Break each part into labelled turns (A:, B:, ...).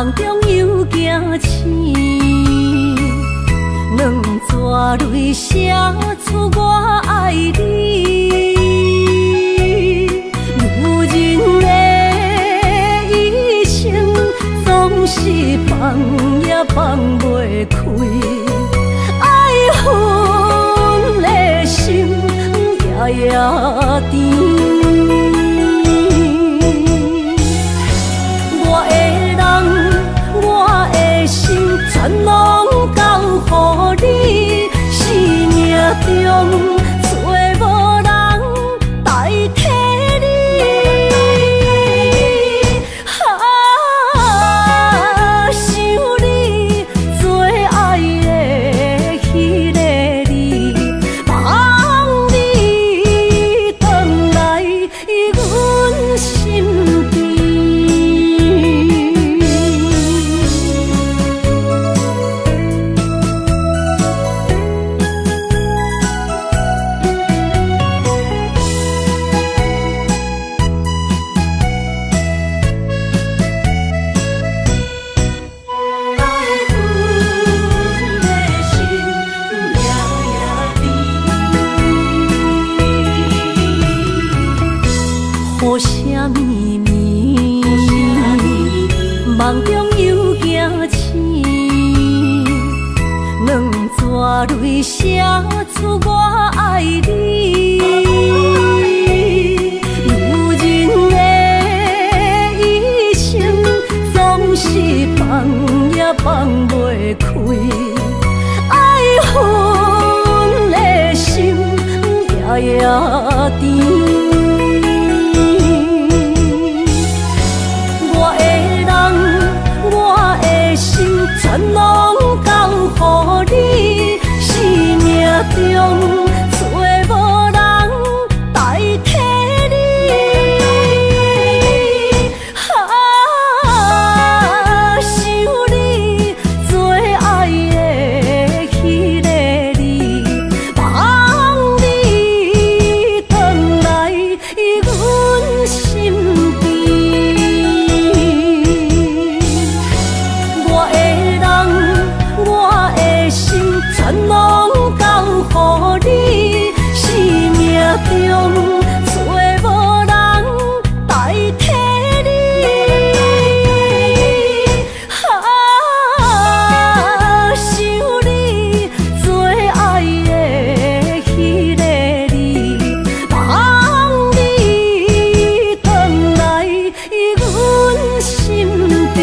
A: 梦中又惊醒，两纸泪写出我爱你。女人的一生总是放也放袂开，爱恨的心夜夜甜。全拢交予你，生命中找无人代替你。想你做爱的迄个你，望你回来阮心边。雨声绵绵，梦中又惊醒，两纸泪写出我爱你。女人的一生总是放也放袂开，爱恨的心夜夜甜。全拢交予你，生命中找无人代替你。想你做爱的迄个你，望你回来阮心边。全拢交予你，生命中找无人代替你。想你做爱的迄个你，望你回来阮心边。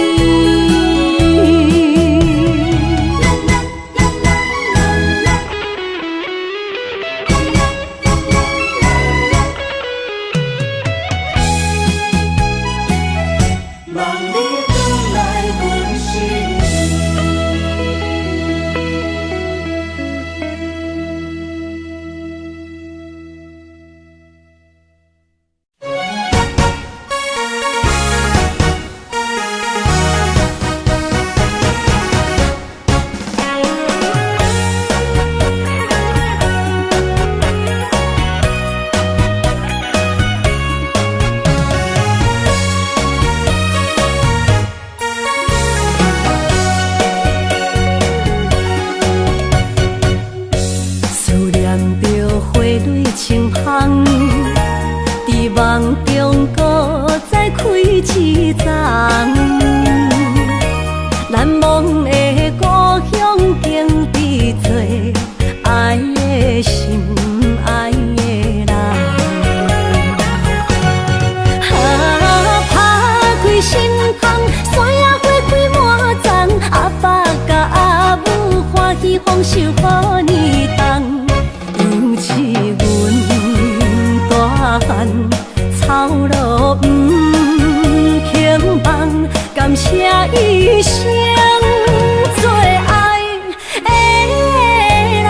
A: 梦中搁再开一丛，难忘的故乡经比做爱的心爱的人。打开心窗，山野花开满丛，阿爸甲阿母欢喜丰收好年冬，尤其阮大汉。草路不轻放，感谢一生做爱的人。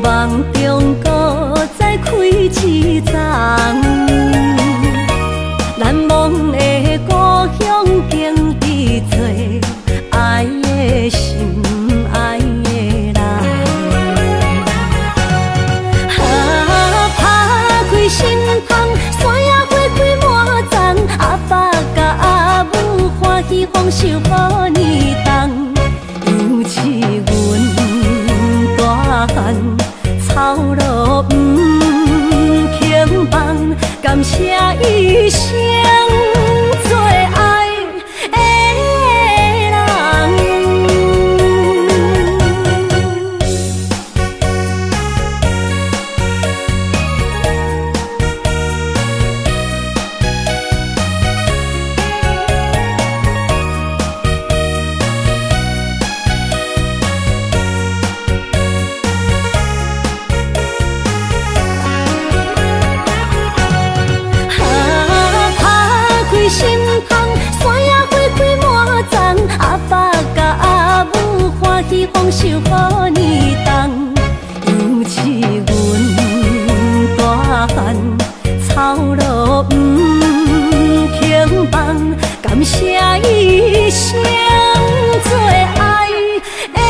A: 梦中搁再开一丛，难忘的故乡经历做爱的心爱的人。打开心窗，山野花开满丛，阿爸甲阿母欢喜丰收好年冬，尤其阮大汉草路不轻放，感谢一生做爱的人。心窗，山野花开满丛，阿爸甲阿母欢喜丰收好年冬，尤其阮大汉草路不轻放，感谢一生做爱的人。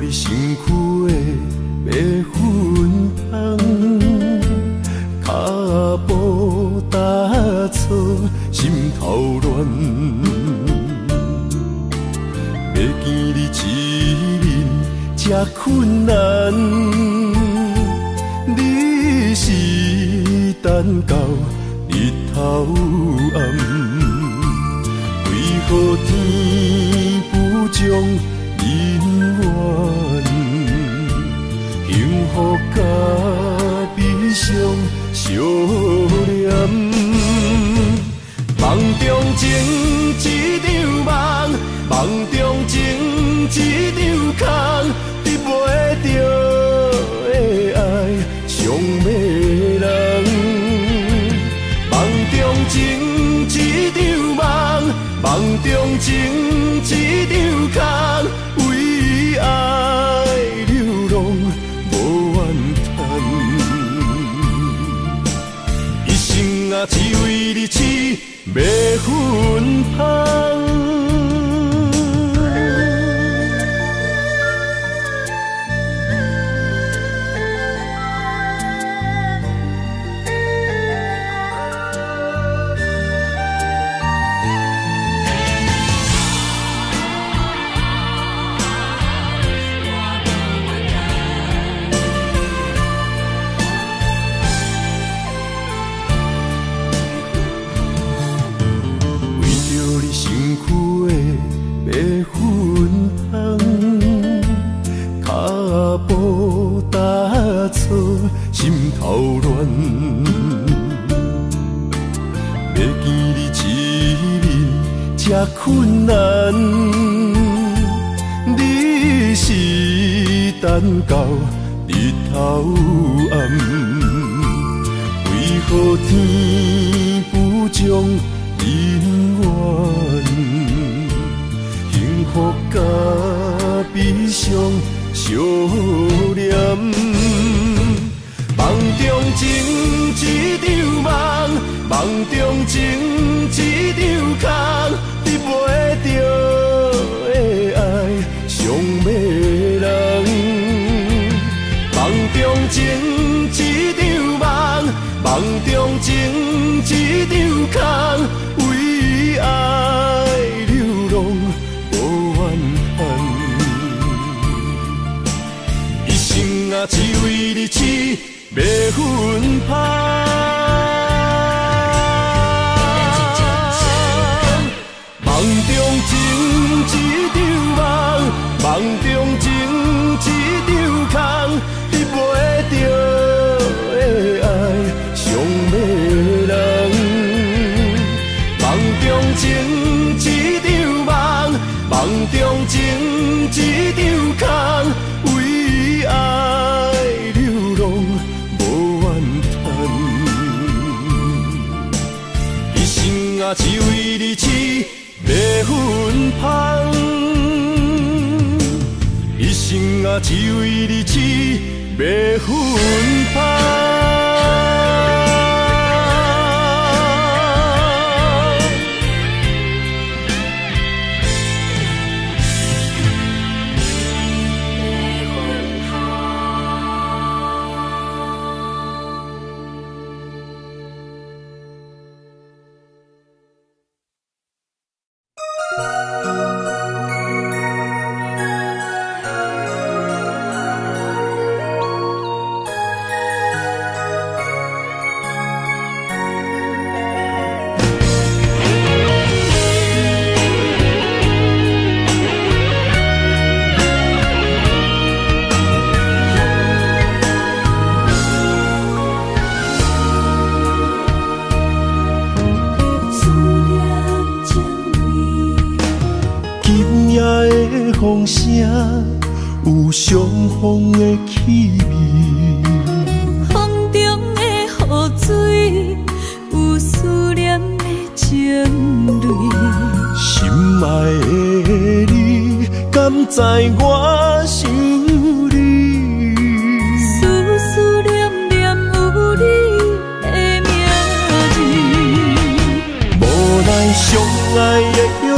B: 你身躯的白粉香，脚步踏错，心头乱。要见你一面这困难，你是等到日头暗，为何天不将姻缘幸福甲悲伤相连？梦中情一场梦，梦中情一场空，得袂到的爱上迷人。梦中情一场梦，梦中情一场空，为爱流浪无怨叹，一生啊只为你痴迷魂香。心头乱，要见你一面这困难，你是等到日头暗，为何天不将姻缘幸福甲悲伤相连？梦中情一场梦，梦中情一场空，得袂到的爱上迷人。梦中情一场梦，梦中情一场空，为爱流浪无怨叹，一生啊只为你痴迷魂香。梦中情一场梦，梦中情一场空，得袂到的爱上迷人。梦中情一场梦，梦中情一场空，为爱流浪无怨叹，一生啊只为你痴迷魂香，一生啊只为你痴迷魂香。风声有相逢的气味，
A: 风中的雨水有思念的情泪。
B: 心爱的你，敢知我想你？
A: 思思念念有你的名字，
B: 无奈相爱的勇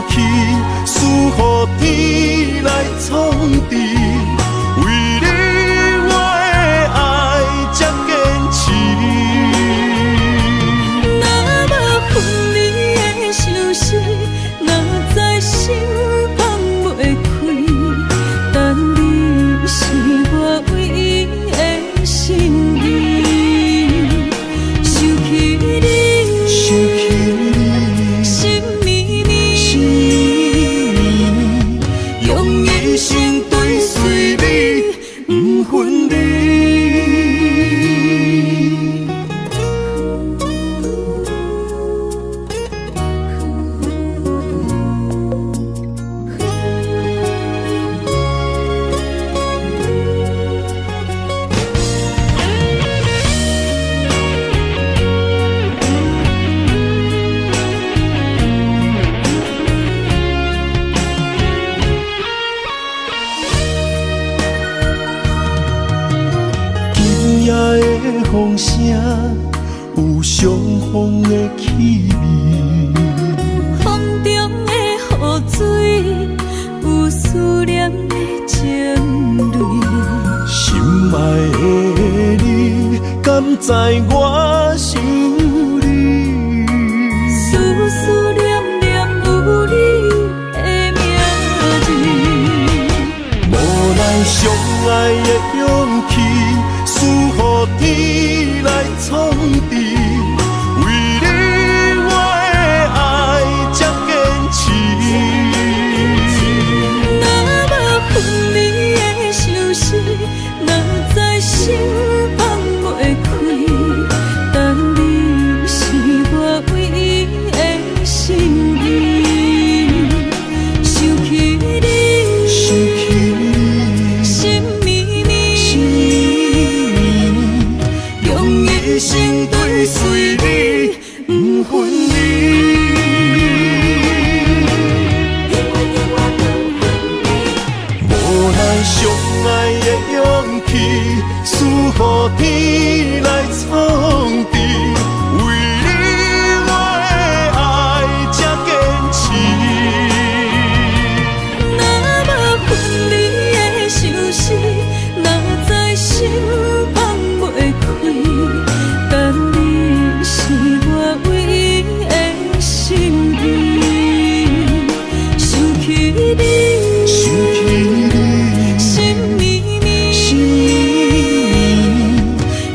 B: 气，输予天来创治。声，有相逢的气味。
A: 风中的雨水，有思念的情泪。
B: 心爱的你，敢知我想你？
A: 思思念念有你的名字，
B: 无奈相爱的勇气，输予天来创治。为你我的爱才坚持。
A: 若无分离的相思，哪知心放袂开。但你是我唯一的心意，想起你，心绵绵，用一生追随你，不分离。
B: 无奈相爱的勇气，输予天来创治。为你我的爱才坚持。
A: 若无分离的相思，哪知心放袂开。但你是我唯一的心意，想起你，心绵绵，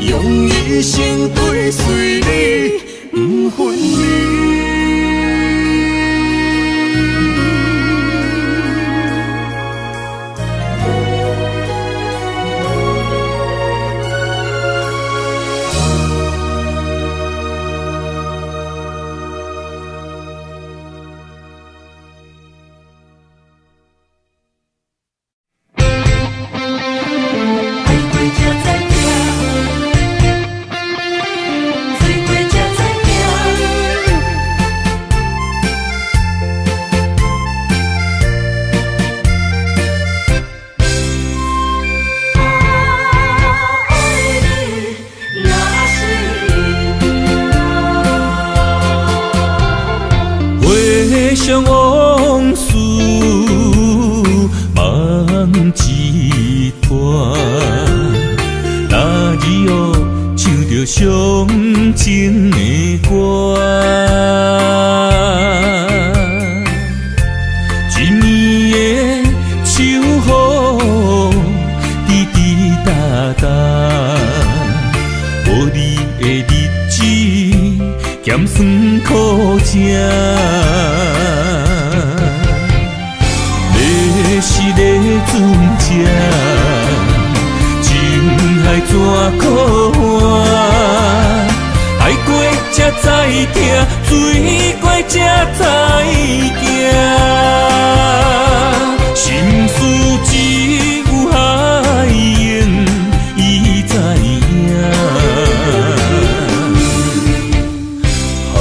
A: 用一生追随你，不分离。
B: 回想往事梦一团，那日哦唱着伤情的歌，一年的秋雨滴滴答答，无你的日子咸酸苦涩。是个船只，情海怎可换？爱过才知疼，水过才知行。心事只有海燕伊知影，海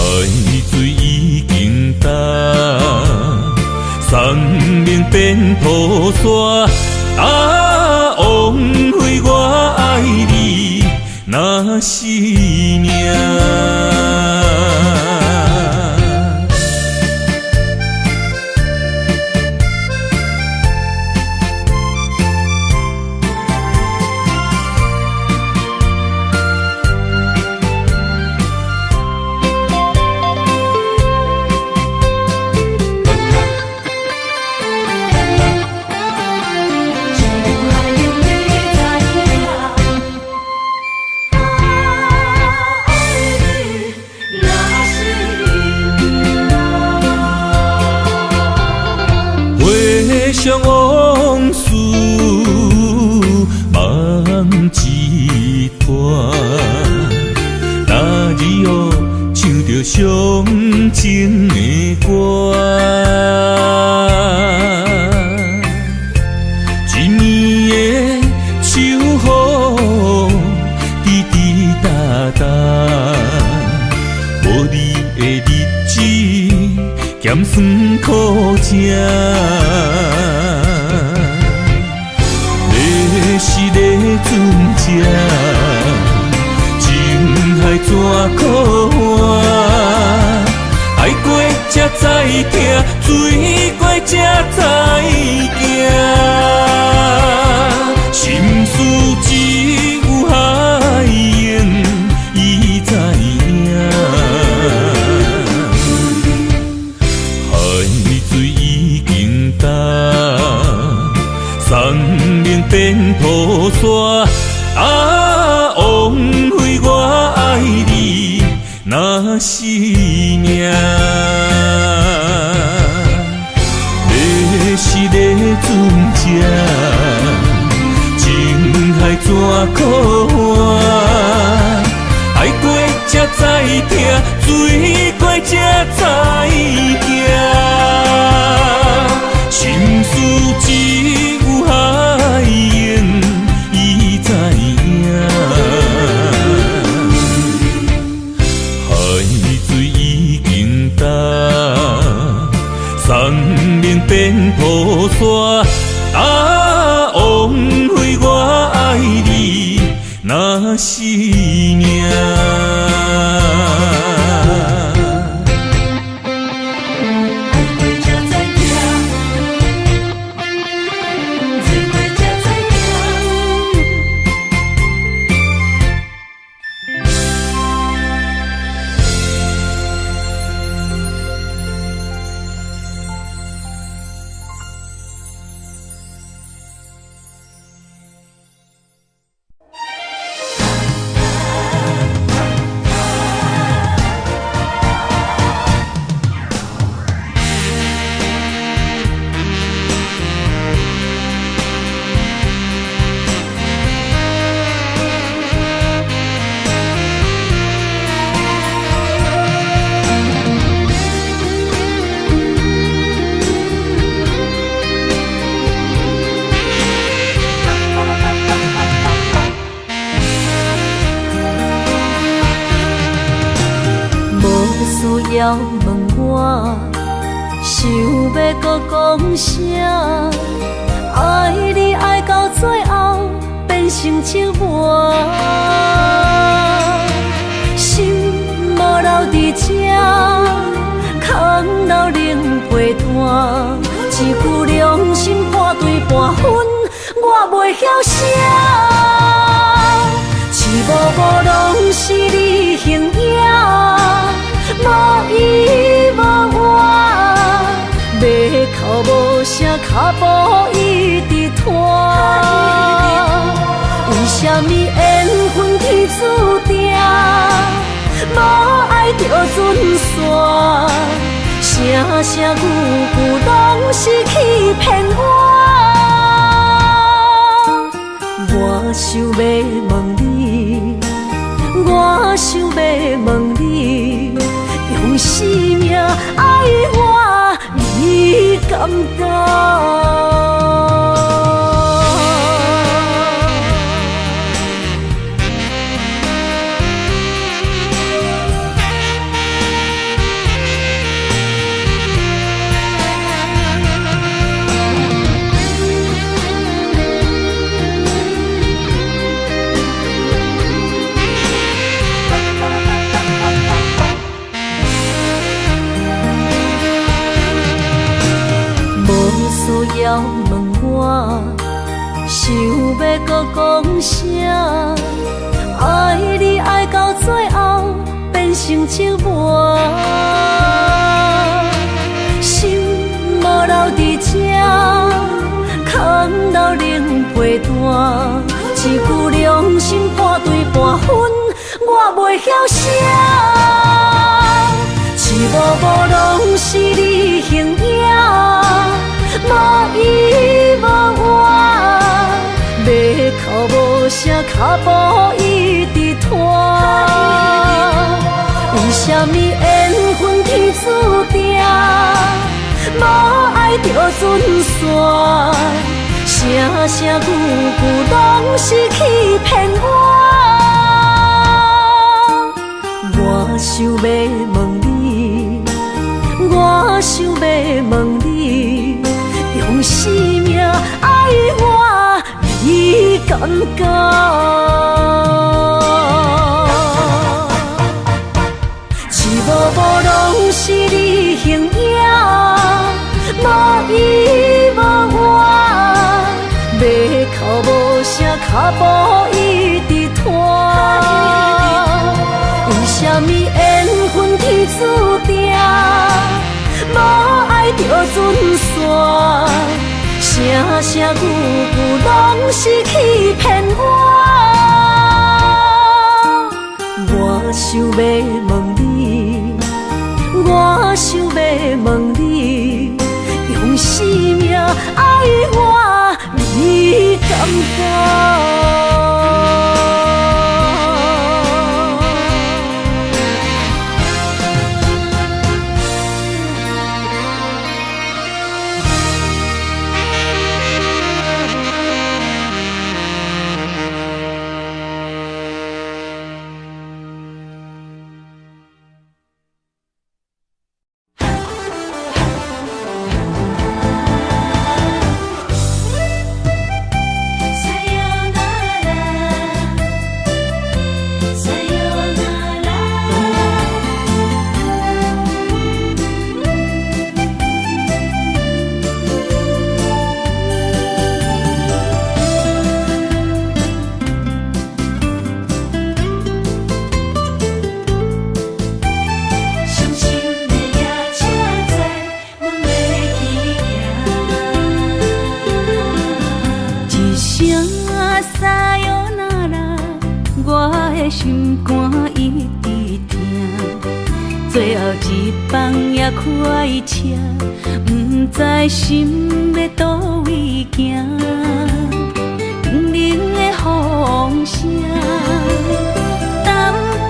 B: 水已经干。生命变土沙，枉费我爱你那是命。想往事梦一团，那日哦唱着伤情的歌，一年的秋雨滴滴答答，无你的日子咸酸苦涩。是个船只，情
C: 苦换，爱过才知疼，水过才知行。心事只有海涌，伊知影。海水已经干，山明变土沙。啊，枉费我爱你那是命。要是咧船只，情海怎可换？爱过才知疼，水过才知行。心事只有海涌，伊知影。海水已经干，山明变土沙。啊，枉费我爱你那是命。
A: 需要问我，想要搁讲啥？爱你爱到最后变成寂寞，心无留伫这，空留冷陪伴。一句良心半对半分，我袂晓写。一幕幕拢是你形影。无依无我，要哭无声，脚步一直拖。为什么缘分天注定，无爱就准线？声声句句拢是欺骗我。我想要问你，我想要问你。用生命爱我，你敢当？需要问我，想要搁讲啥？爱你爱到最后变成寂寞，心无留伫这，空留冷陪伴。一句良心半对半分，我袂晓写。一幕幕拢是你形影。无依无我，要哭无声，脚步一直拖。为什么缘分天注定，无爱就准线？声声句句拢是欺骗我。我想要问你，我想要问你。用生命爱我，你敢讲？拢是你形影，无依无我，马口无声，脚步一直拖。为什么缘分天注定，无爱就准线？声声句句拢是欺骗我。我想要问你，我想要问你，用生命爱我，你敢不？心肝一直疼，最后一放也开车，不知心要倒位行。冷冷的风声，淡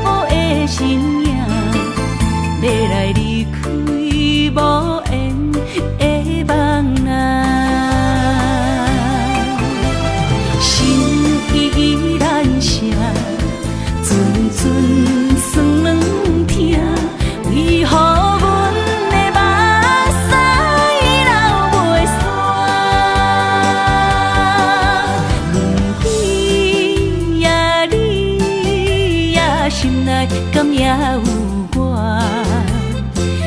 A: 薄的身影，要来离开无缘的梦啊。心依然舍。阵酸软疼，为何阮的目屎流袂煞？问你呀，你呀，心内敢也有我？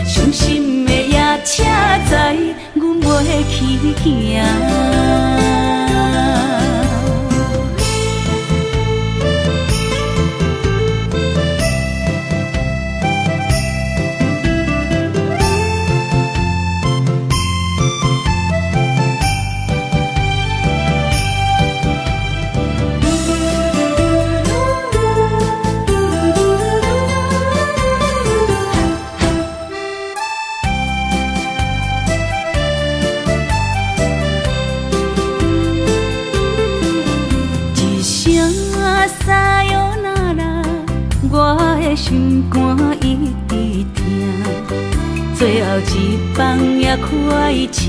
A: 伤心的夜车载，阮袂去行。心肝一直疼，最后一放也开车，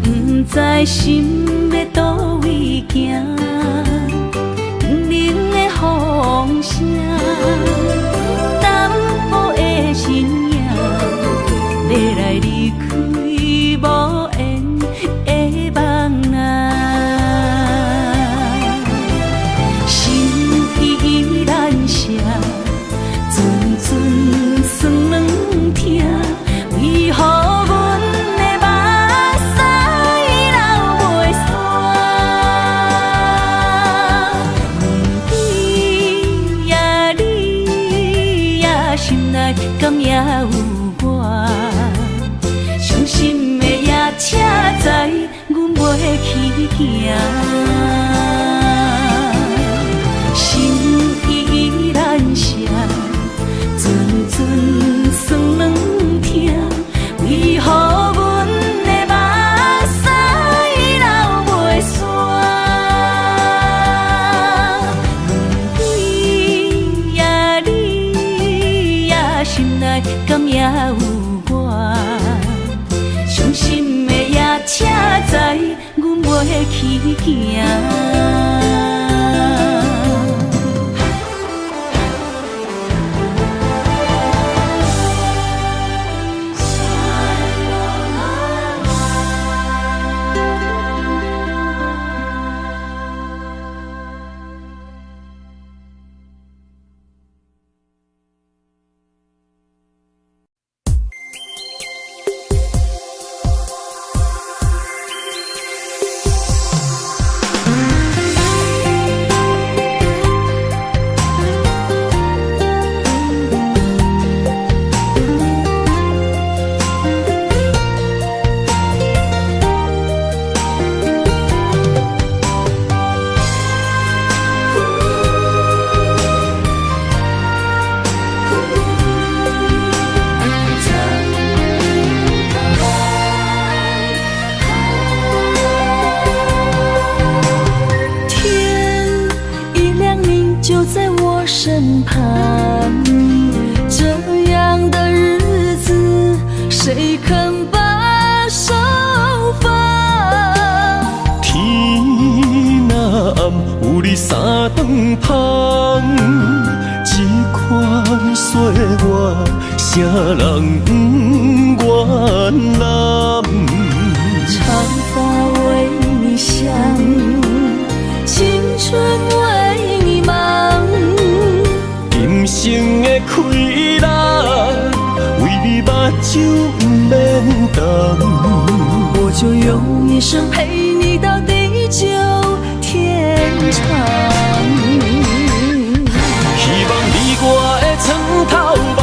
A: 不知心要倒位行。冷冷的风声，淡薄的身影，要来离开无缘的梦啊。心依然舍。阵酸软疼，为何阮的目屎流袂煞？问你呀，你呀，心内敢也有我？伤心的夜车载，阮袂去行。心依然舍。阵酸软疼，为何阮的目屎流袂煞？问你呀，你呀，心内敢也有我？伤心的夜车载，阮袂去行。
B: 顿芳，这款岁月，啥人不愿揽？
A: 长发为你香，青春为你忙。
B: 今生的快乐，为你目睭不免重。
A: 我就用一生陪你到地久天长。
B: 希望你我的床头梦，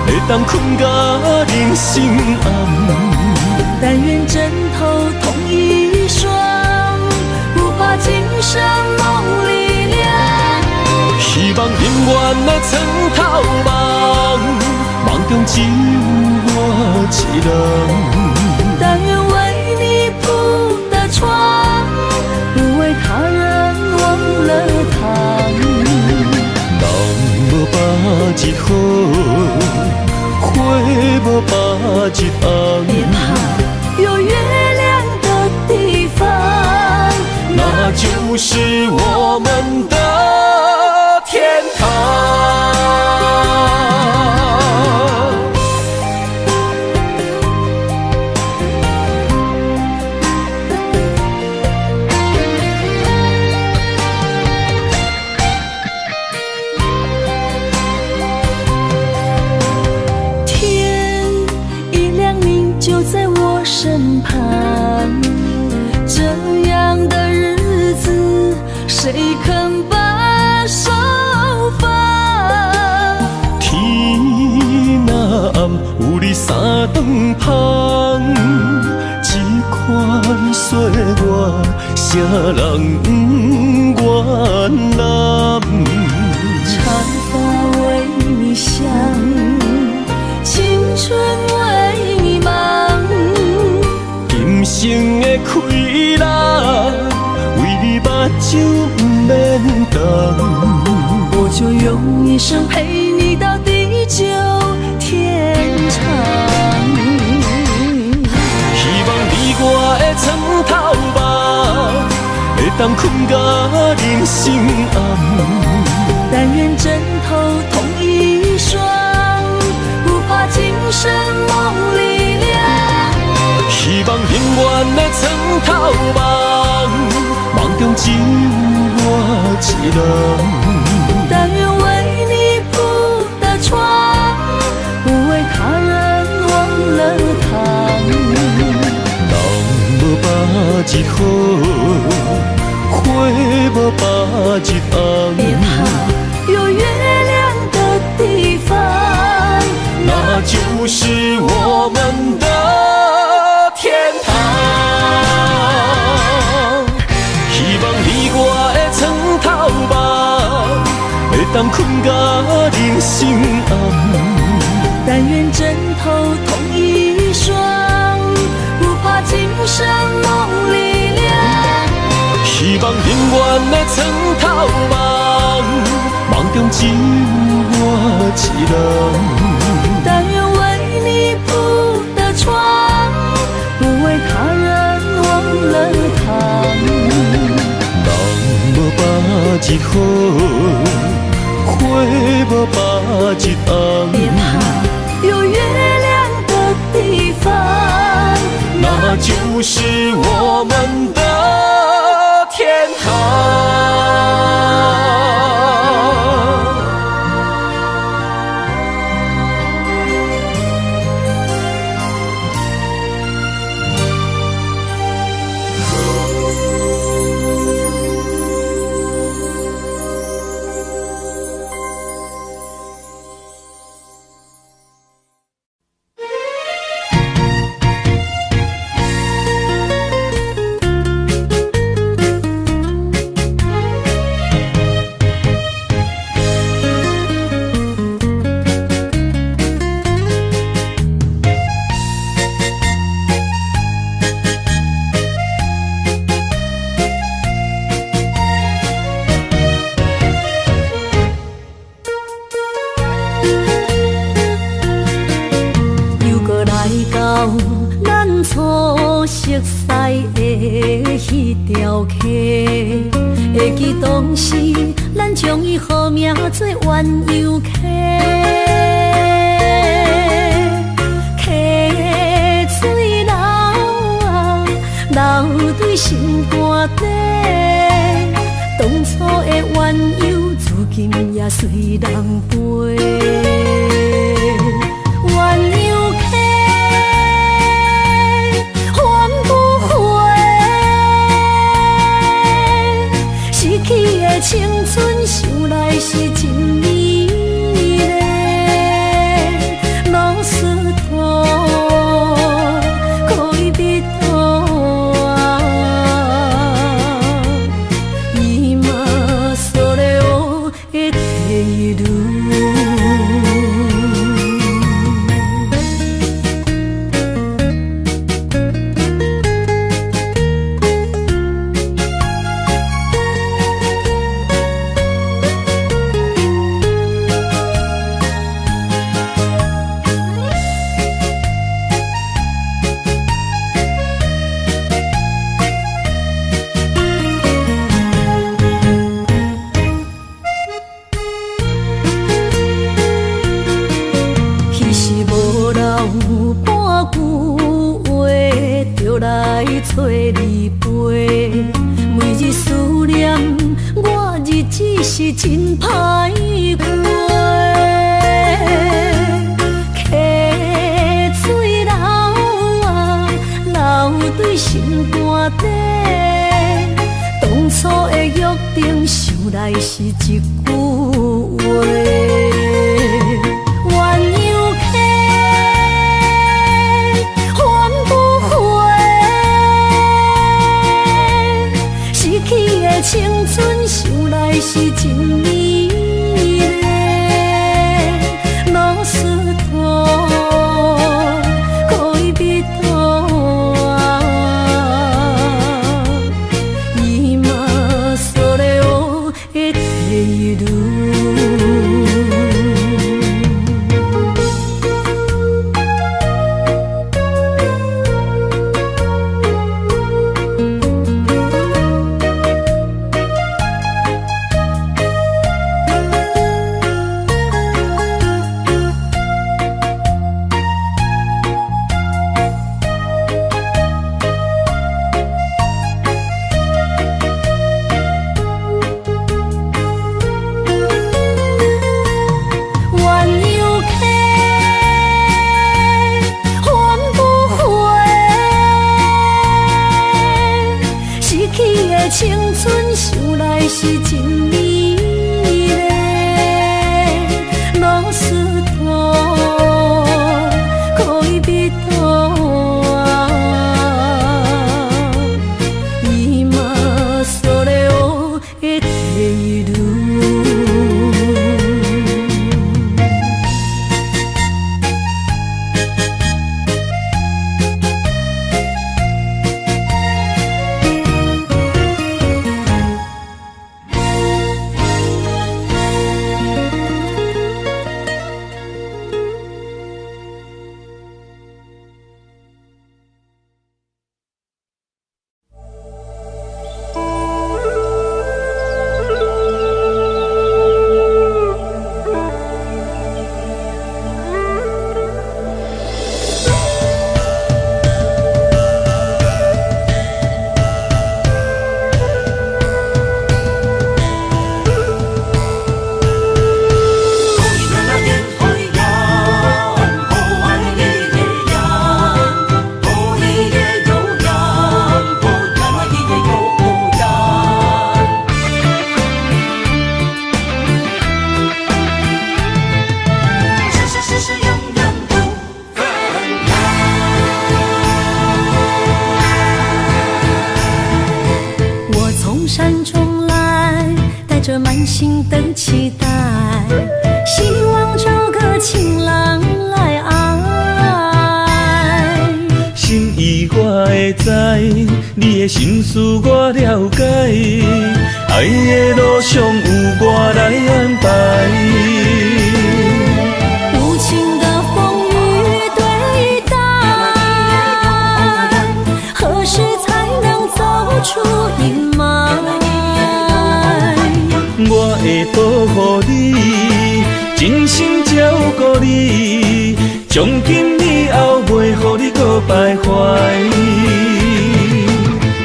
B: 会当困甲人心暗。
A: 但愿枕头同一双，不怕今生梦里凉。
B: 希望永远的床头梦，梦中只有我一人。
A: 但愿为你铺的床，不为他人忘了糖。
B: 人无百日好，花无百日红。
A: 别怕有月亮的地方，
B: 那就是我们的天堂。
A: 天一亮你就在我身旁，这样的日子谁肯把手放？
B: 天若暗，有你三顿芳，这款岁月，啥人不愿揽？
A: 长发为你香，青春为你忙。
B: 今生的快乐，为你目睭不免重。
A: 我就用一生陪你到地久天长。
B: 希望你我的床头梦，会当困甲人心暗。
A: 但愿枕头同一双，不怕今生梦里凉。
B: 希望永远的床头梦，梦中只有我一人。
A: 但愿为你铺的床，不为他人忘了糖。
B: 人无百日好，花无百日红。
A: 别怕有月亮的地方，
B: 那就是我们的天堂。希望你我的床头梦，会当困甲人心暗。
A: 但愿枕头同一双，不怕今生梦里凉。
B: 希望永远的床头梦，梦中只有我一人。
A: 但愿为你铺的床，不为他人忘了糖。
B: 人无百日好，花无百日红。
A: 别怕有月亮的地方，
B: 那就是我们的天堂。
A: 初熟悉的迄条溪，会记当时，咱将伊号名做鸳鸯溪，溪水流啊，流对心肝底。当初的鸳鸯，如今也随人飞。鸳鸯溪，翻不回。逝去的青春，想来是真美丽。老师徒，可以别途啊，伊嘛所了的地路。找你陪，每日思念，我日子是真歹过。溪水流啊，流对心肝底。当初的约定，想来是一句话。青春想来是真美丽，老师徒，可以别途啊，伊嘛所了的地路。青春想来是真美丽，老师徒，可以别途啊，伊嘛所了的地路。着满心的期待，希望找个情郎来爱。
C: 心意我会知，你的心思我了解，爱的路上有我来安排。
A: 无情的风雨对待，何时才能走出阴霾？
C: 会保护你，真心照顾你，从今以后袂予你搁徘徊。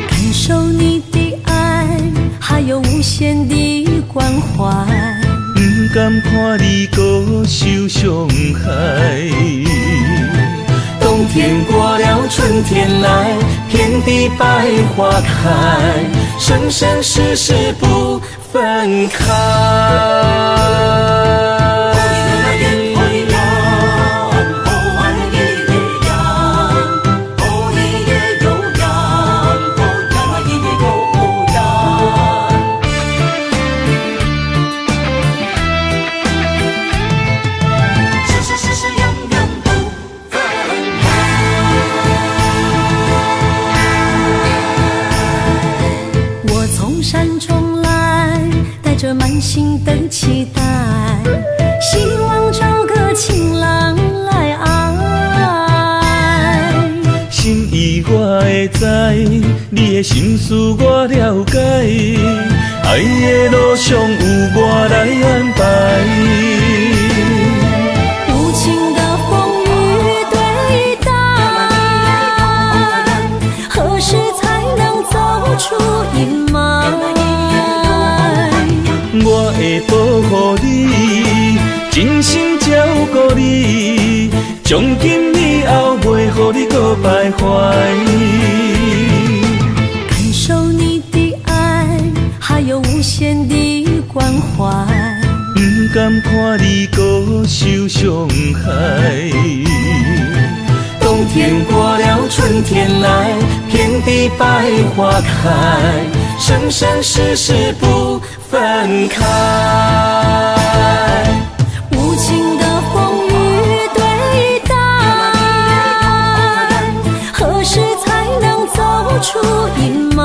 A: 感受你的爱，还有无限的关怀。
C: 不甘看你搁受伤害。冬天过了，春天来，遍地百花开，生生世世不分开。
A: 着满心的期待，希望找个情郎来爱。
C: 心意我会知，你的心思我了解，爱的路上有我来安排。
A: 无情的风雨对待，何时才能走出阴霾？
C: 我会保护你，真心照顾你，从今以后袂予你搁徘徊。
A: 感受你的爱，还有无限的关怀。
C: 不甘看你搁受伤害。冬天过了，春天来，遍地百花开，生生世世不分开。
A: 无情的风雨对待，何时才能走出阴霾？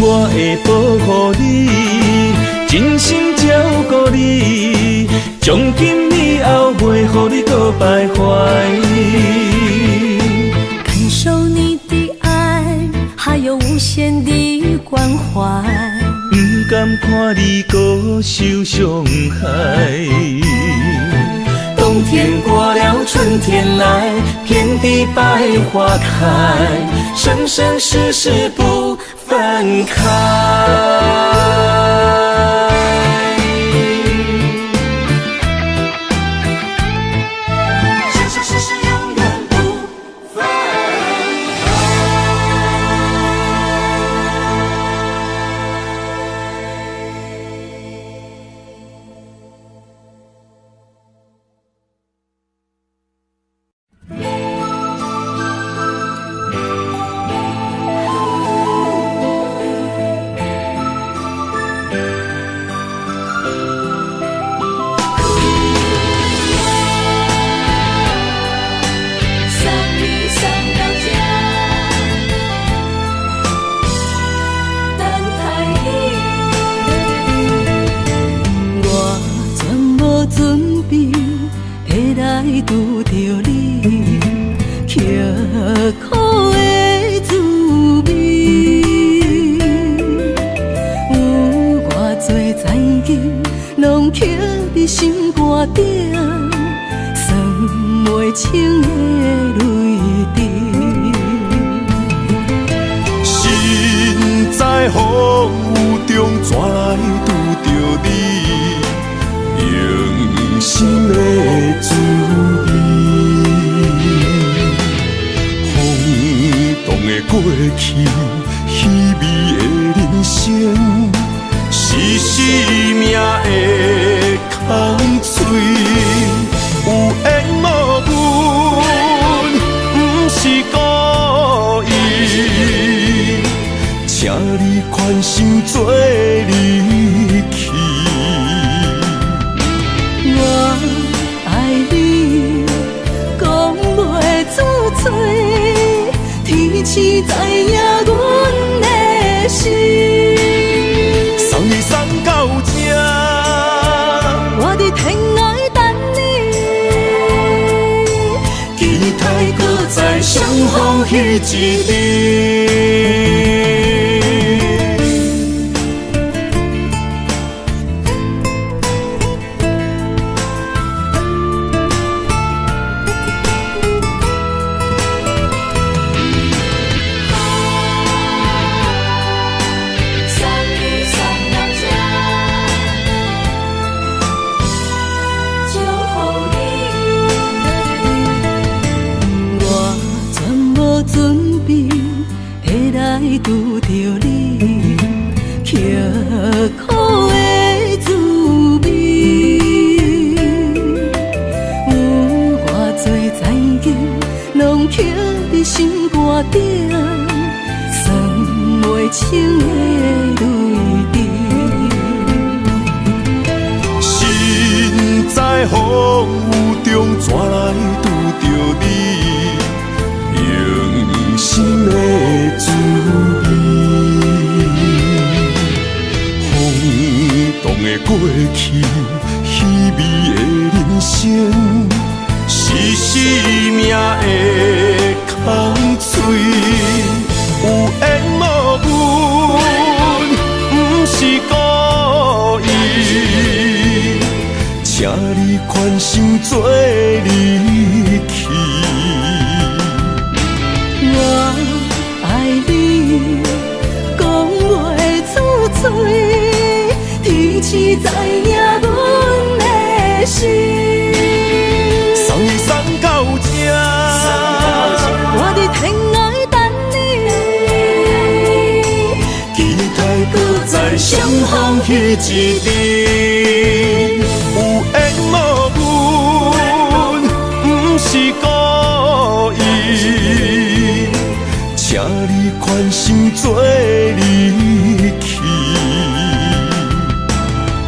C: 我会保护你，真心照顾你，从今以后袂予你搁徘徊。
A: 感受你的爱，还有无限的关怀。
C: 不甘看你搁受伤害。冬天过了，春天来，遍地百花开，生生世世不分开。
A: 拄着你，刻苦的滋味，有偌多知音，拢刻伫心肝顶，算袂清的泪滴。
B: 心在风雨中，怎来拄着你？用心的滋味，风动的过去，稀微的人生，是生命的空嘴，有缘无分，不是故意，请你宽心做离去。
A: 我爱你，讲袂出嘴，天赐知影阮的心。
B: 送你送到这，
A: 我伫天涯等你，
B: 期待搁再相逢彼一日。
A: 拄着你，刻苦的滋味。有偌多残求，拢刻伫心肝顶，算袂清的泪滴。
B: 心在风雨中，怎来拄着你？用心的滋味，风动的过去，稀微的人生，是生命的空嘴，有缘无分，不是故意，请你宽心做离去。
A: 我爱你，讲袂出嘴，天赐知影阮的心。
B: 送你送到这，
A: 我伫天涯等你，
B: 期待搁再相逢彼一日。有缘无分，不是故意，请你宽心做离去。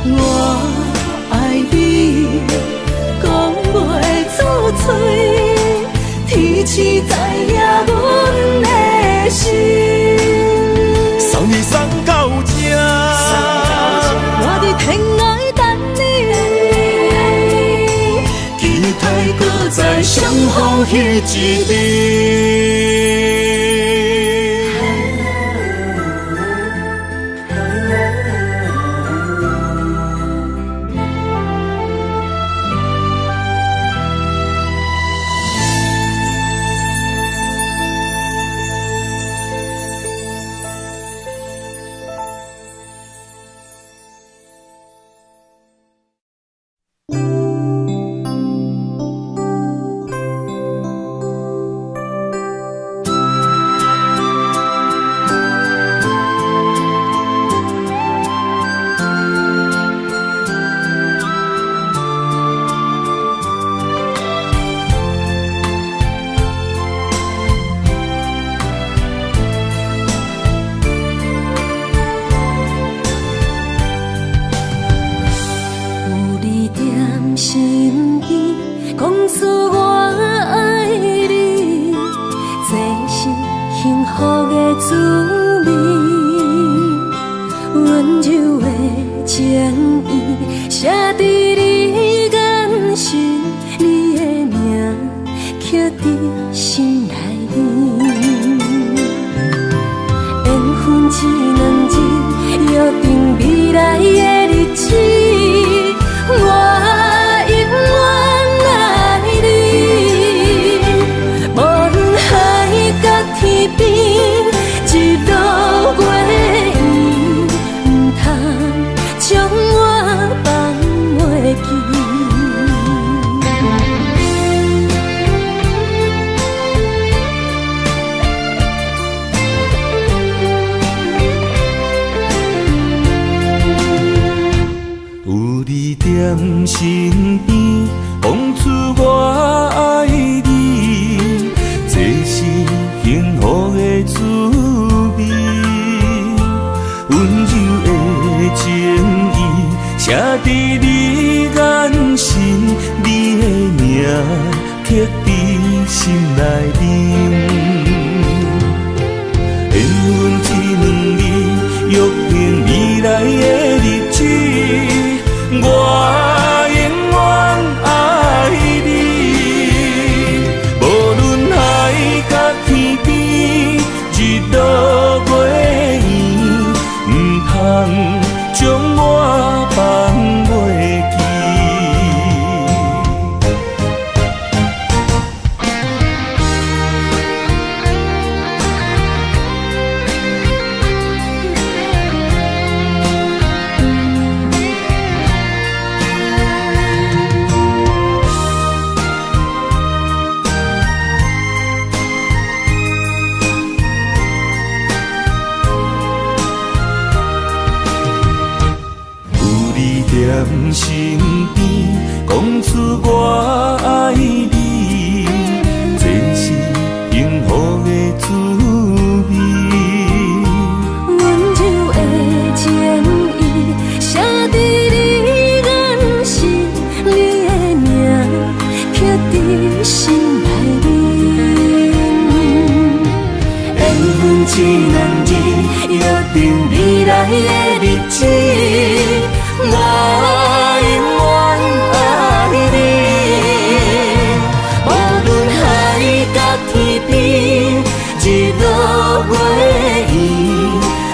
A: 我爱你，讲袂出嘴，天赐知影阮的心。
B: 送你送到这，
A: 我伫天涯等你，
B: 期待搁再相逢彼一日。
C: 身边讲出我爱你，这是幸福的滋味。温柔的情意写伫你眼神，你的名刻伫心内面。缘分一两日，约定未来的日子。我永远爱你，无论海角天边，日落月圆，不通将我放袂记。
A: 心内面。缘分一男人，约定未来的日子，我永远爱你。无论海角天边，日落月圆，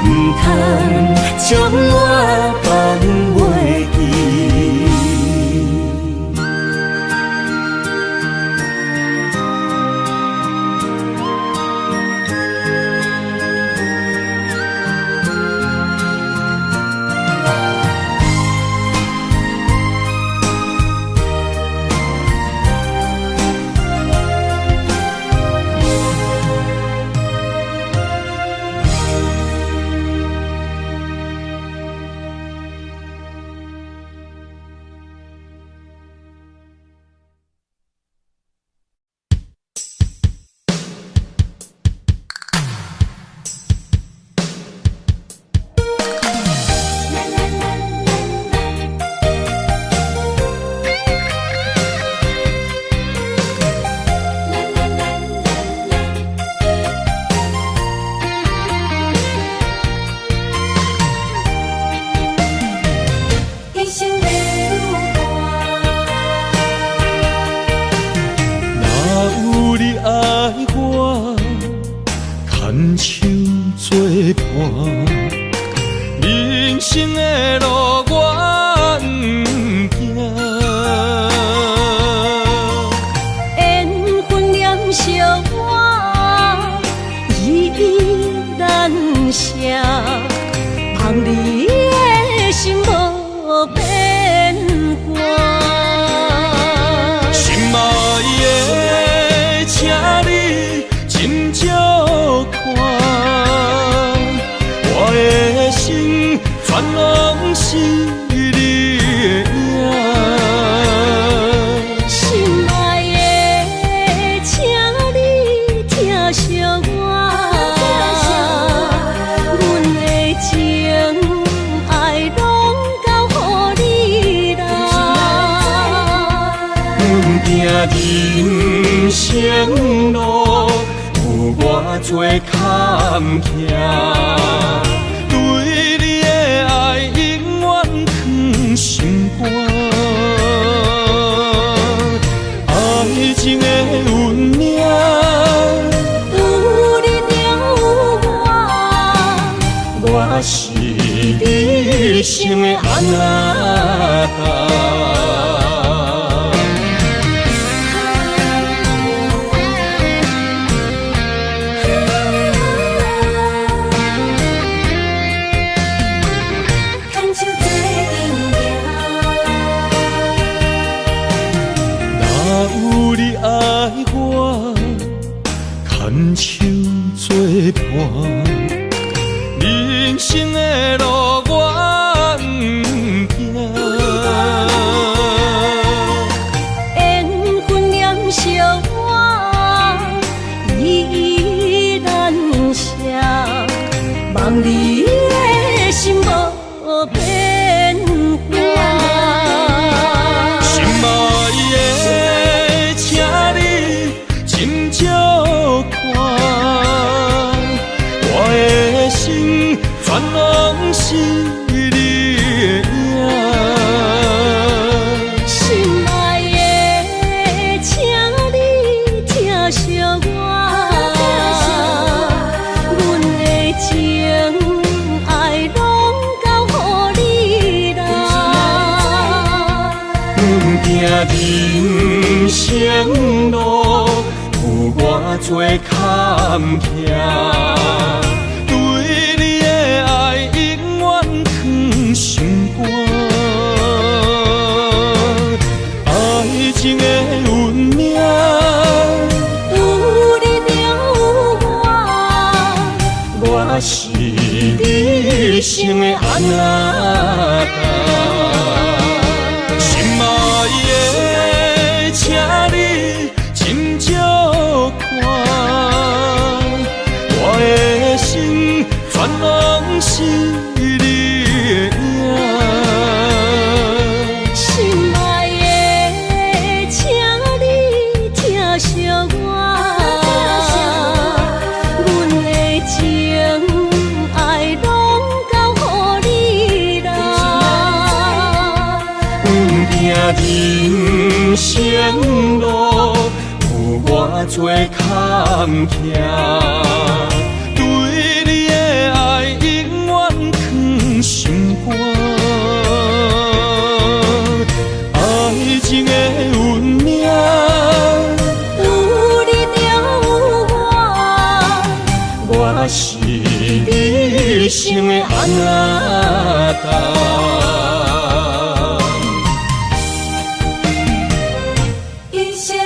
A: 唔通将我放袂记。
C: 人生的路我不行，
A: 缘分念惜我，依依难舍，望你的心无变卦。
C: 心爱的，请你斟酌看。全拢是你的影，
A: 心爱的，请你疼惜我，阮的情爱拢交予你啦。
C: 阮行人生路有偌多坎坷。心肝，爱情的运命，
A: 有你就有我
C: 是你生的安那达。牵手作伴，人生的路我不行。
A: 缘分念惜我，依依难舍，望你的心无变卦。
C: 心爱的，请你斟酌看。全拢是你的影，
A: 心爱的，请你疼惜我，阮的情爱拢交予你啦。
C: 阮行人生路有偌多坎坷。心肝，爱情的运命，
A: 有你就有我是你生的安那达。
C: 心爱的，请你斟酌看，我的心全拢是。
A: 心爱的，请你疼
C: 人生路有偌多坎坷，对你的爱永远藏心肝。爱情的运命，
A: 有你有我，
C: 我是你生的阿那达。
A: 一生的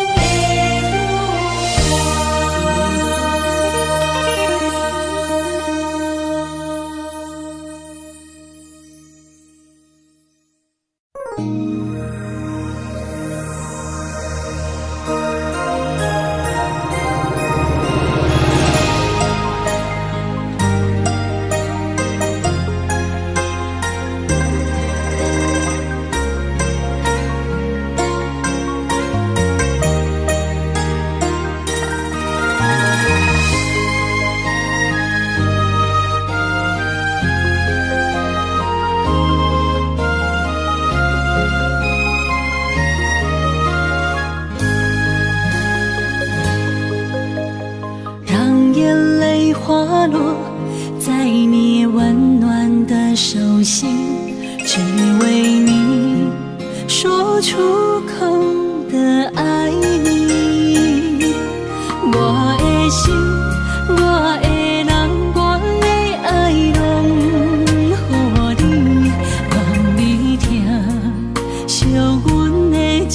A: 让眼泪滑落在你温暖的手心，只为你说出口的爱你。我的心，我的人，我的爱拢予你，望你听惜阮的情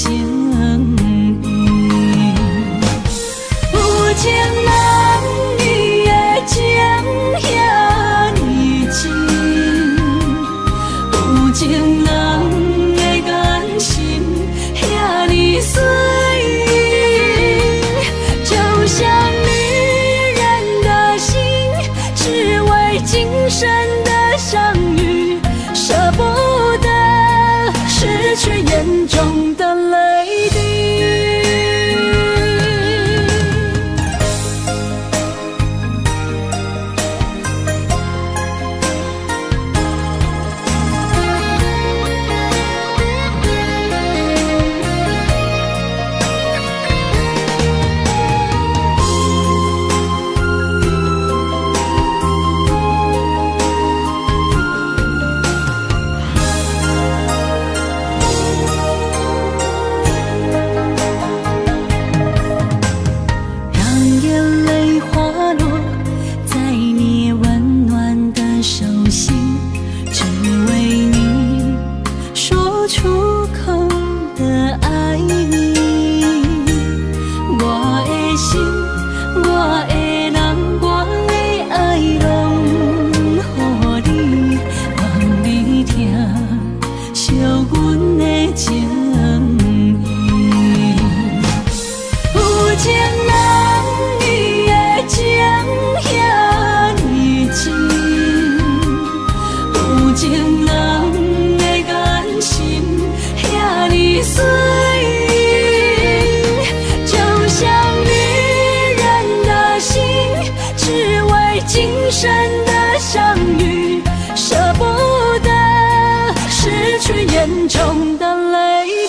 A: 意。有情人你的情遐尼真，有情人的眼神遐尼水，就像女人的心，只为今生的相遇，舍不得失去眼中的泪滴。让眼泪滑落在你温暖的手心，只为你说出口的爱你。我的心，我的人，我的爱拢予你，望你听惜阮的情意。有情人你的情遐尼真，有情人的眼神遐尼水，就像女人的心，只为今生的相遇，舍不得失去眼中的泪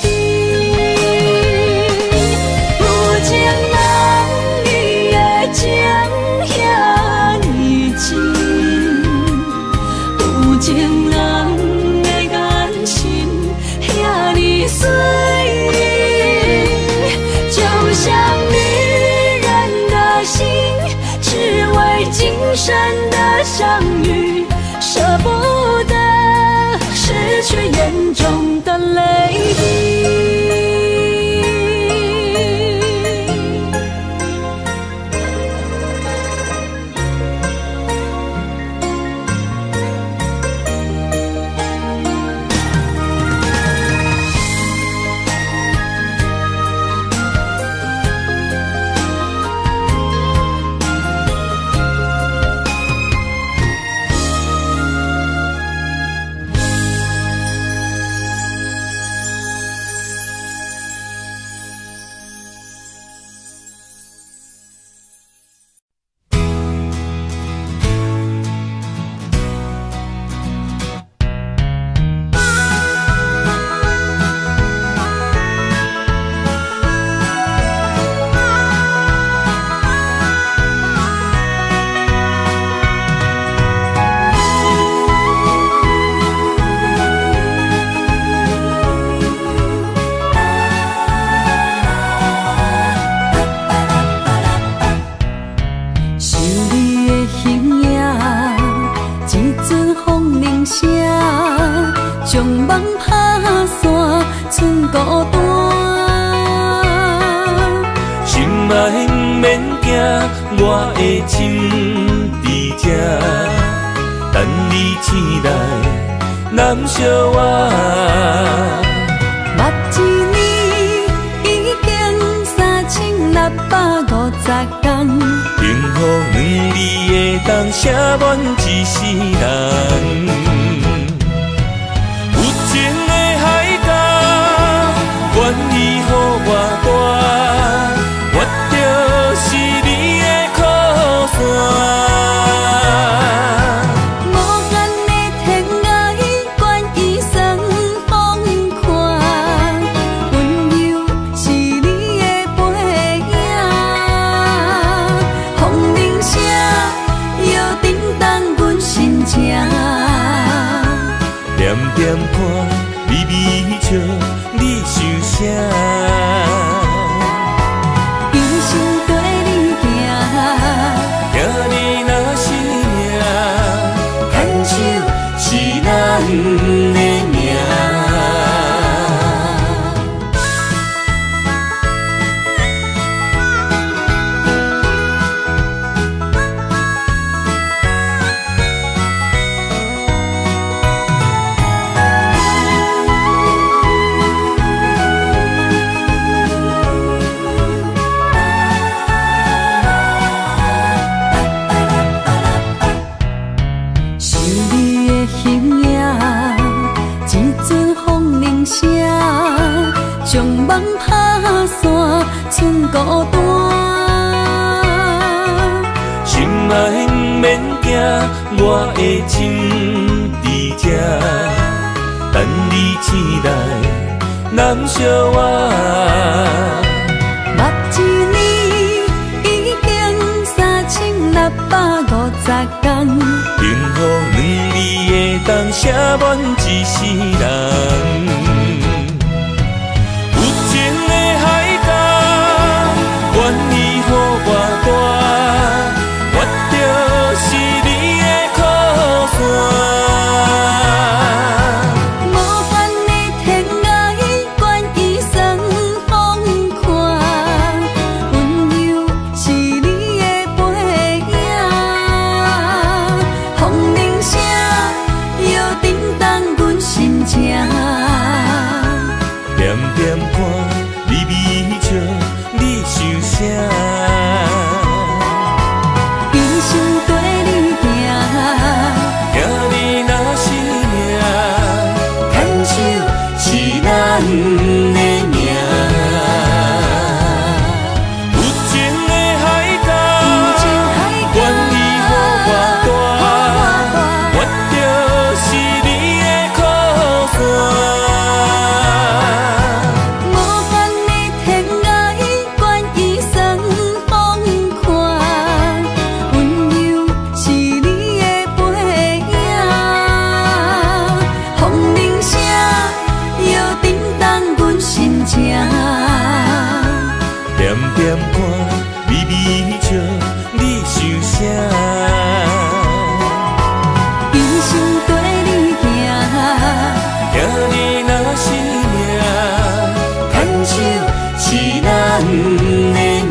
A: 滴。有情人你的情遐尼真，有情人的眼神遐尼水，就像女人的心，只为今生的相梦打散，剩孤单。
C: 心爱不免惊，我的心伫这，等你醒来，难相偎。
A: 目一年已经3650天，
C: 幸福两字会当写满一世人。有情的海角，愿意予我带，我就是你的靠山。点点看，微微笑，你想啥？
A: 一生跟你行，
C: 行你若是命，牵手是咱的命。将梦打散，剩孤单。心爱不免惊，我的心伫这，等你醒来，难相偎。
A: 目一年已经3650天，
C: 幸福两字会当写满一世人。愿意予我带，我就是你的靠山。
A: 无限的天涯，愿意算风看，温柔是你的背影。风铃声摇震动阮心情，
C: 点点看，微微笑。你想啥？
A: 一生跟你行，
C: 行你若是命，牵手是咱的命。有情的海角，愿意予我带，我就是你的靠山。点点看，微微笑，你想啥？
A: 一生跟你行，
C: 行你若是命，牵手是咱的命。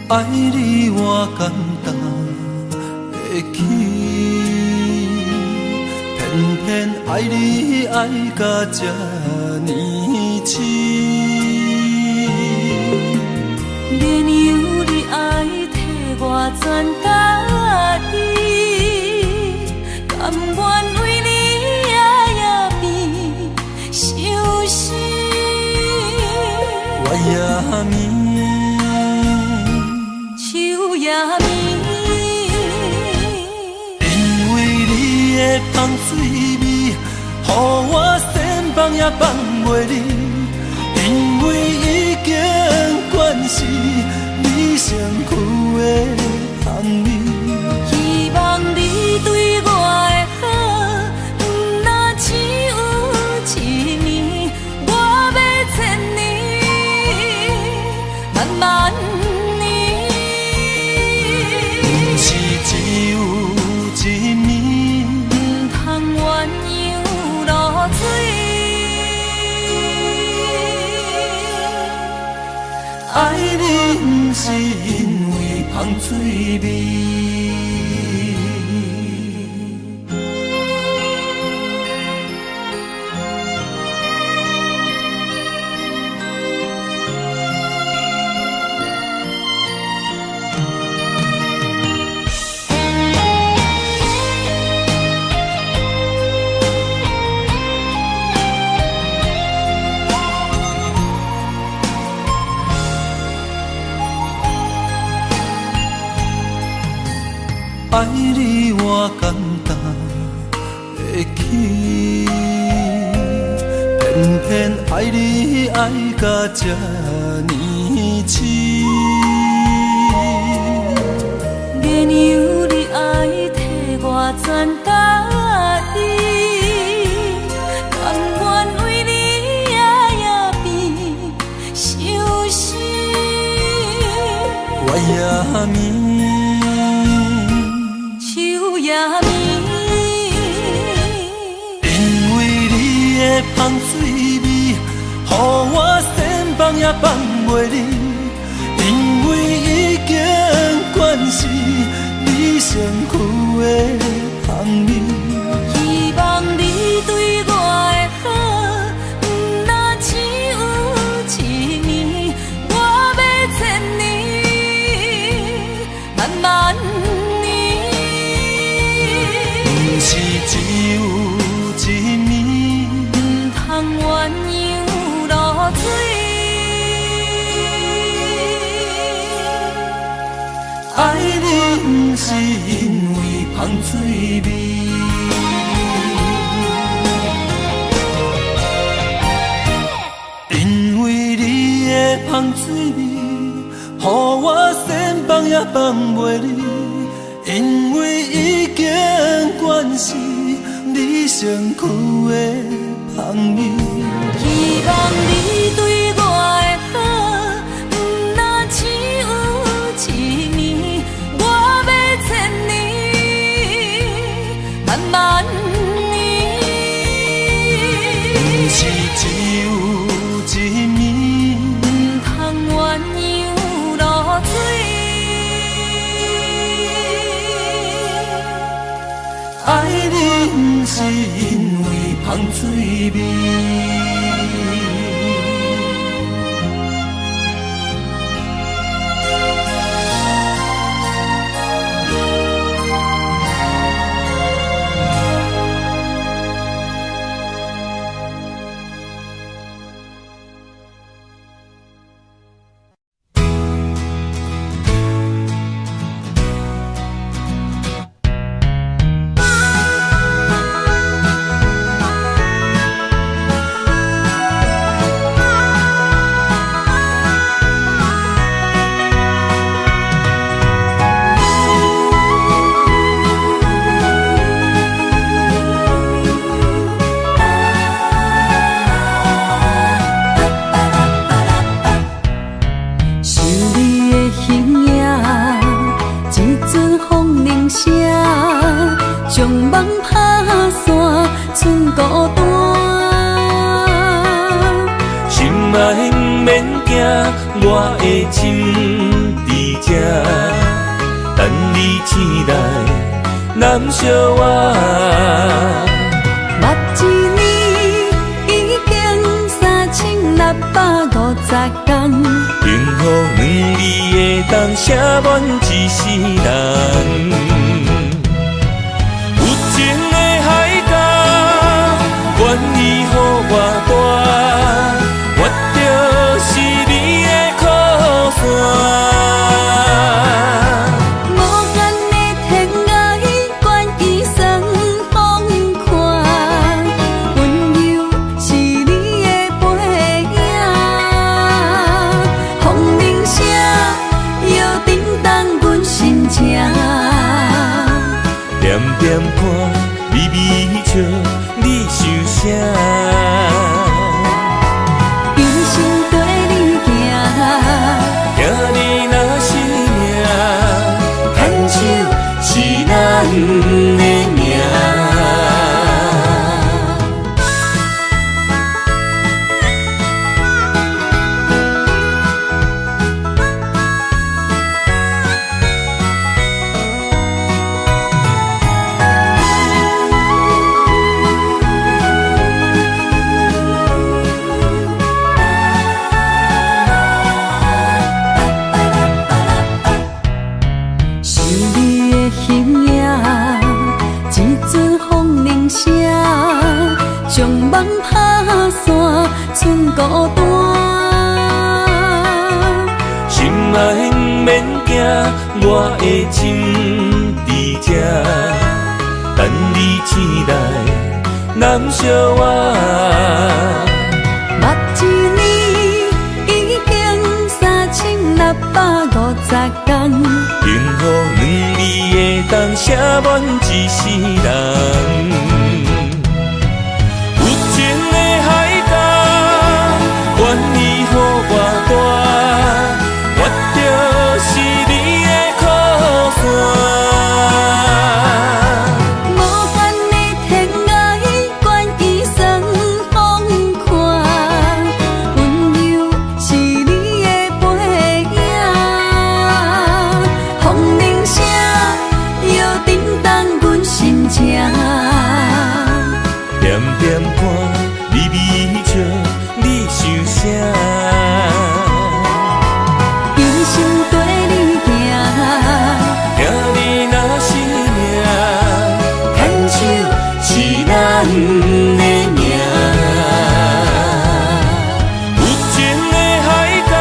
C: 爱你我简单会去，骗偏爱你爱到这呢深。
A: 连由你爱替我全家己，甘愿为你夜变伤心。
C: 我也眠，
A: 手也眠，
C: 因为你的香水味，予我先放也放袂离。因为已经惯是你身躯的香味，
A: 希望你对我的好，不若只有一年，我要千年，万万年。
C: 不是只有一年，
A: 不通鸳鸯落水。
C: 爱你不是因为香水味。爱你我简单会起，偏偏爱你爱到这呢深。
A: 连由你爱替我全家己，甘愿为你夜变伤心。
C: 我也眠，
A: 手也眠，
C: 因为你的香水味，予我先放也放袂离。因为已经惯是你身躯的香味，
A: 希望你对我的好，不若只有一年，我要千年，万万年。
C: 不是只有一年，
A: 不通鸳鸯落水。
C: 爱你不是因为香水味。因为你的香水味，予我先放也放袂离。因为已经惯是你身躯的香味，
A: 希望你对我的好，不若只有一年，我要千年，万万年。
C: 不是只有一年，
A: 不通鸳鸯落水。
C: 爱你不是因为香水味。我的心伫这，等你醒来，难相我。
A: 天，
C: 幸福两字会当写满一世人。有情的海角，愿意予我带，我就是你的靠山。点点看，微微笑，你受啥？
A: 用心跟你行，
C: 行你若是命，牵手是咱的命。将梦拍散，剩孤单。心爱不免惊，我的心伫这，等你醒来，难相我。
A: 目一年已经3650天，
C: 幸福两字会当写满一世人。点点看，微微笑，你受啥？
A: 用心跟你行，
C: 行你若是命，牵手是咱的命。有情的海角，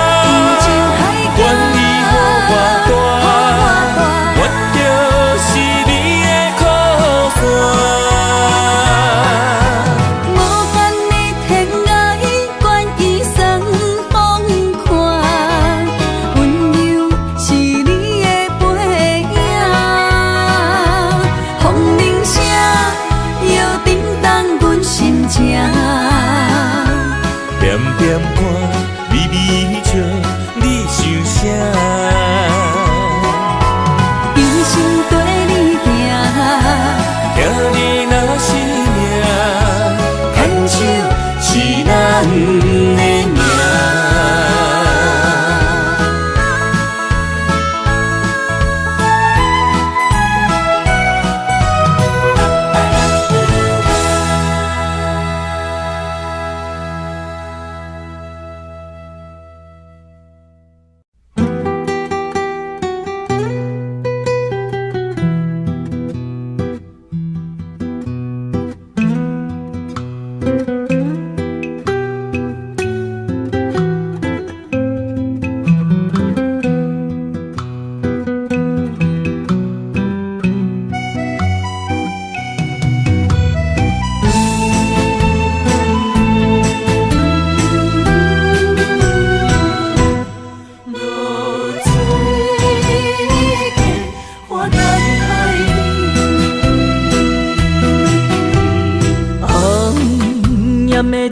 C: 愿意予我带，我就是你的靠山。点点看，微微笑，你受啥？
A: 用心跟你行，
C: 行你若是命，牵手是咱的命。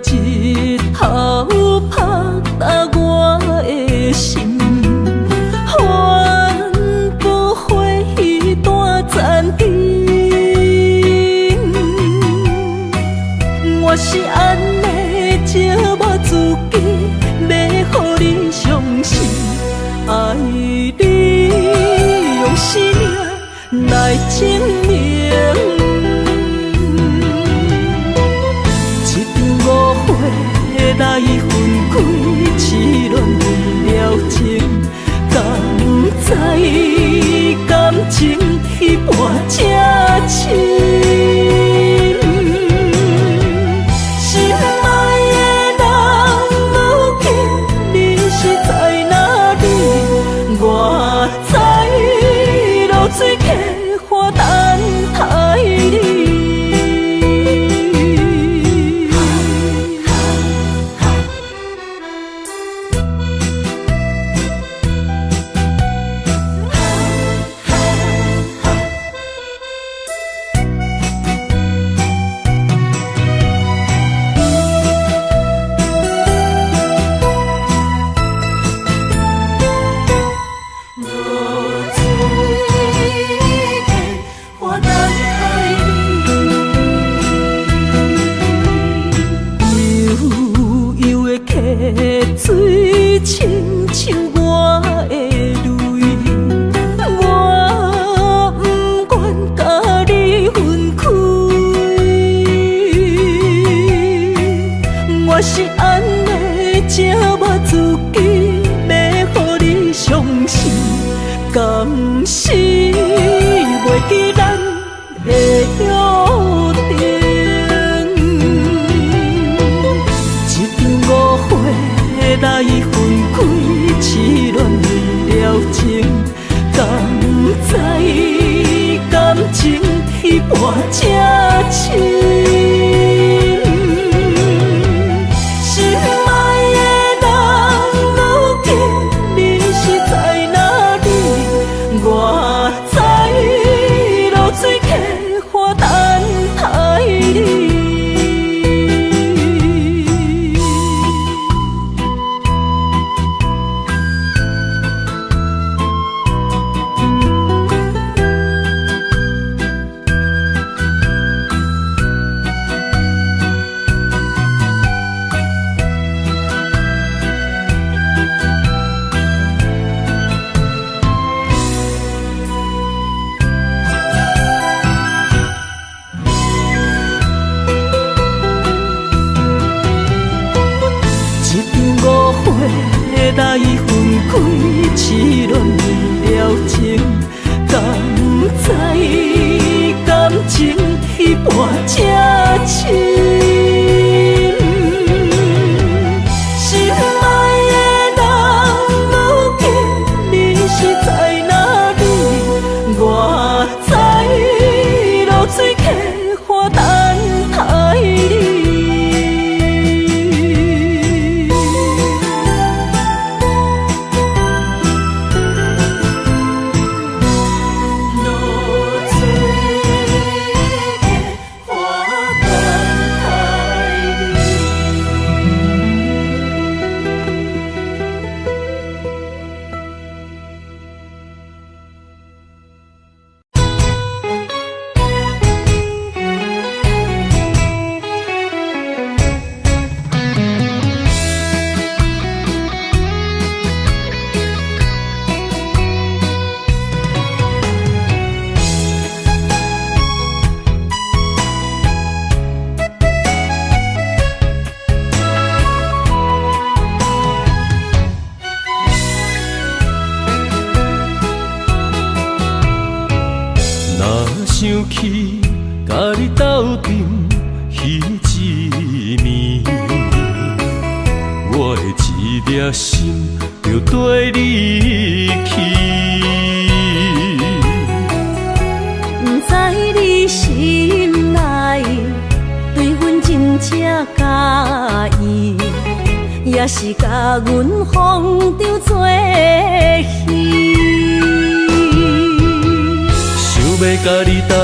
A: 日头拍打我的心，帆布花雨大暂停。我是安尼寂寞自己，要予你相信，爱你用生命来证明。来分开，试落甘是袂记咱的约定，一场误会来分开，痴恋为了情，甘知感情一半才深。来分开，痴恋为了情，甘知感情一半才深。心爱的人，如今你是在哪里？我在落水溪花等待你。
C: 想起甲你斗阵彼一暝，我的一粒心就跟你去。
A: 不知你心内对阮真正介意，也是甲阮放着做戏。
C: 要甲你斗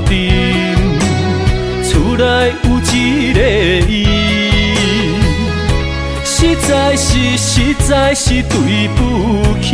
C: 阵，厝内有一个伊，实在是对不起。